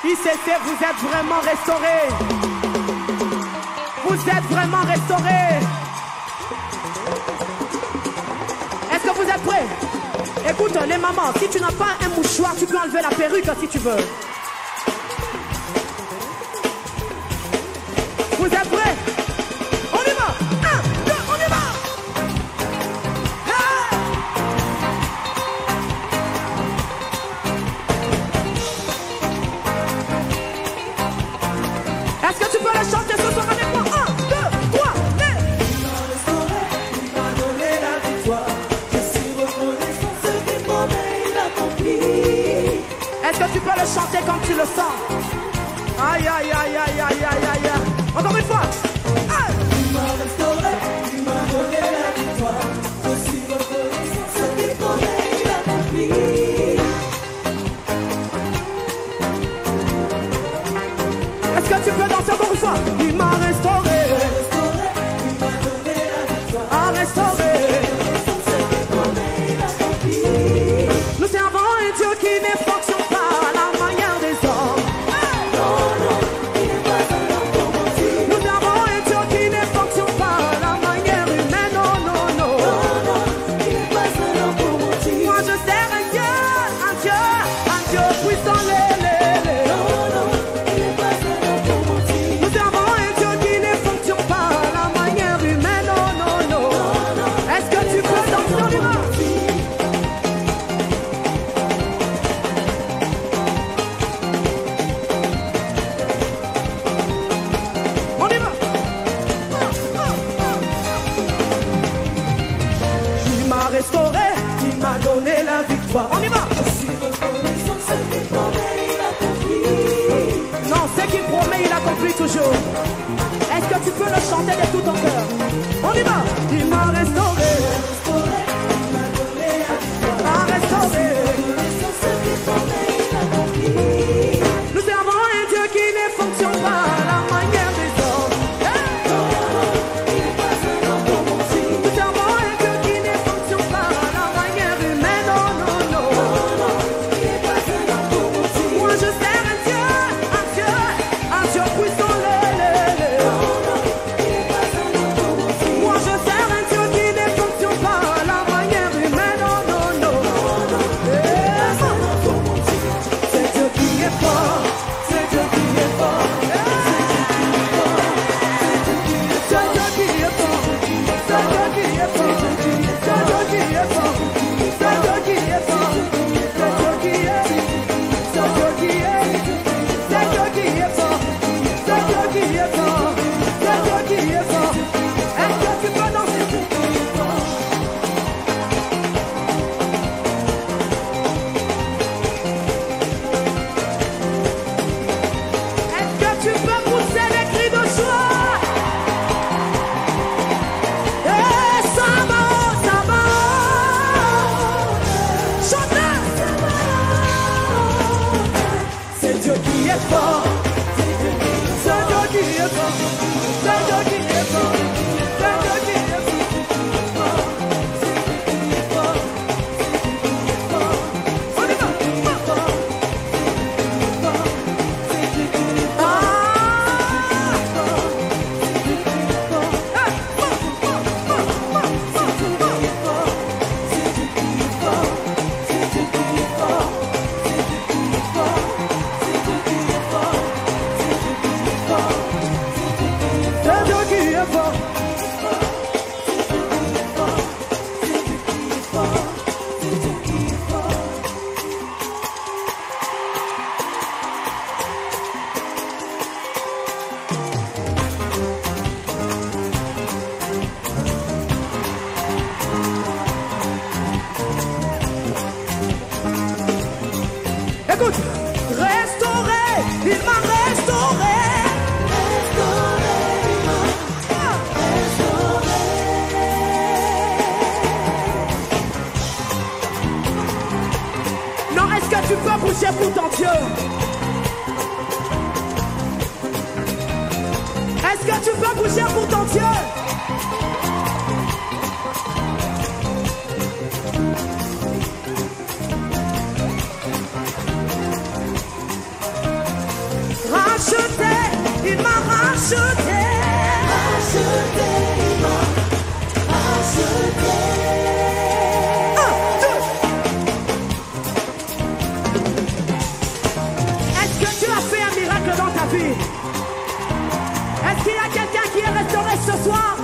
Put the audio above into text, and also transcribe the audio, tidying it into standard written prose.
ICC, vous êtes vraiment restaurés. Vous êtes vraiment restaurés. Est-ce que vous êtes prêts? Écoute, les mamans, si tu n'as pas un mouchoir, tu peux enlever la perruque si tu veux. Vous êtes prêts? On y va! 1, 2, on y va! Hey! Est-ce que tu peux le chanter ce soir avec moi? 1, 2, 3, et... Il m'a restauré, il m'a donné la victoire. Je suis reconnaissant ce qu'il promet, il accomplit. Est-ce que tu peux le chanter comme tu le sens? Aïe, aïe, aïe, aïe, aïe, aïe, aïe, aïe. Encore une fois. Aïe. Il m'a restauré, il m'a donné la victoire. Je suis reconnaissant ce qu'il promet, il accomplit. Est-ce que tu peux danser encore une fois? Il m'a restauré. Il m'a donné la victoire. A restauré. Ce qu'il promet, il accomplit. Nous servons un Dieu qui ne fonctionne pas à la manière des hommes. Non, non, il n'est pas un homme pour mentir. Nous servons un Dieu qui ne fonctionne pas à la manière humaine. Non, non, non. Non, non, il n'est pas un homme pour mentir. Moi je sers un Dieu puissant. Non, non, il n'est pas un homme pour mentir. Nous servons un Dieu qui ne fonctionne pas à la manière humaine. Non, non, non. Est-ce que tu peux danser? On y va. On y va. Il m'a restauré, Il m'a donné la victoire. on y va. Je suis reconnaissant ce qu'il promet, il accomplit. Non, ce qu'il promet, il accomplit toujours. Est-ce que tu peux le chanter de tout ton cœur? On y va. Il m'a restauré, Il m'a donné la victoire. m'a restauré. Reconnaissant ce qu'il promet, il accomplit. Nous servons un Dieu qui ne fonctionne pas à la manière des hommes. Hey! Il n'est pas un homme pour mentir. Nous servons un Dieu qui ne fonctionne pas à la manière humaine. Non, non, non. Il n'est pas un homme pour mentir. Moi je sers un Dieu puissant. Il n'est pas un homme pour mentir. Moi je sers un Dieu qui ne fonctionne pas à la manière humaine. Non, non, non. C'est Dieu qui est fort. C'est Dieu qui est fort. C'est Dieu qui est fort. C'est Dieu qui est fort. C'est Dieu qui est fort. C'est Dieu qui est fort. C'est Dieu qui est. C'est Dieu qui est. C'est Dieu qui est fort. C'est Dieu qui est fort. C'est Dieu qui est fort. Est-ce que tu peux danser? Est-ce que tu peux pousser des cris de joie? Eh, ça va, ça va. Chantez. C'est Dieu qui est fort. C'est Dieu qui est fort. C'est Dieu qui est fort. C'est Dieu qui est fort. On y va. C'est Dieu qui est fort. Écoute, restauré, il m'a restauré. Non, est-ce que tu peux bouger pour ton Dieu? Est-ce que tu peux bouger pour ton Dieu? Est-ce que tu as fait un miracle dans ta vie? Est-ce qu'il y a quelqu'un qui est restauré ce soir?